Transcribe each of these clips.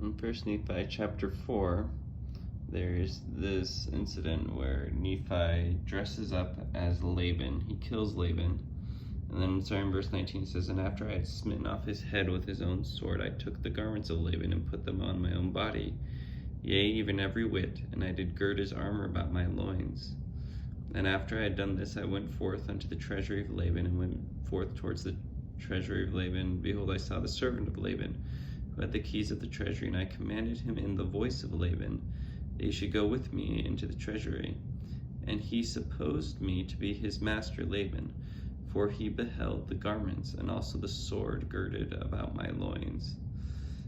In First Nephi chapter 4, there's this incident where Nephi dresses up as Laban. He kills Laban. And then starting in verse 19 it says, "And after I had smitten off his head with his own sword, I took the garments of Laban and put them on my own body, yea, even every whit, and I did gird his armor about my loins. And after I had done this, I went forth unto the treasury of Laban, and went forth towards the treasury of Laban. Behold, I saw the servant of Laban, who had the keys of the treasury, and I commanded him in the voice of Laban that he should go with me into the treasury. And he supposed me to be his master Laban, for he beheld the garments, and also the sword girded about my loins."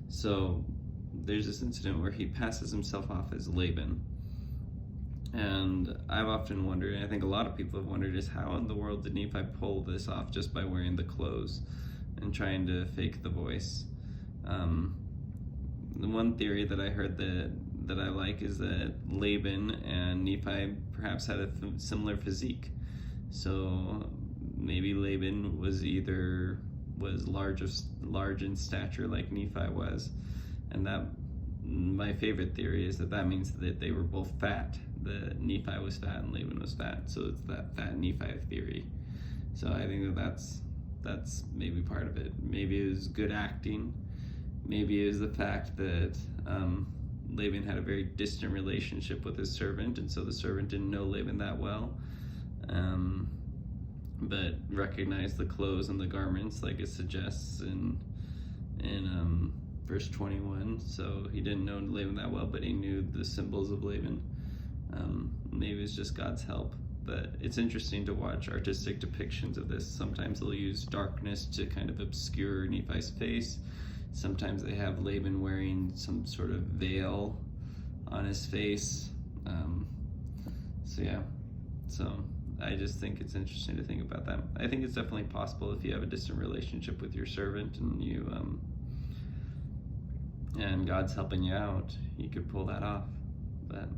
So there's this incident where he passes himself off as Laban. And I've often wondered, and I think a lot of people have wondered, is how in the world did Nephi pull this off just by wearing the clothes and trying to fake the voice? The one theory that I heard that I like is that Laban and Nephi perhaps had a similar physique. So maybe Laban was large in stature like Nephi was, and that my favorite theory is that means that they were both fat. That Nephi was fat and Laban was fat, so it's that fat Nephi theory. So I think that's maybe part of it. Maybe it was good acting. Maybe it was the fact that Laban had a very distant relationship with his servant, and so the servant didn't know Laban that well, but recognized the clothes and the garments like it suggests in verse 21. So he didn't know Laban that well, but he knew the symbols of Laban. Maybe it's just God's help, but it's interesting to watch artistic depictions of this. Sometimes they'll use darkness to kind of obscure Nephi's face. Sometimes they have Laban wearing some sort of veil on his face. So I just think it's interesting to think about that. I think it's definitely possible if you have a distant relationship with your servant and and God's helping you out, you could pull that off. But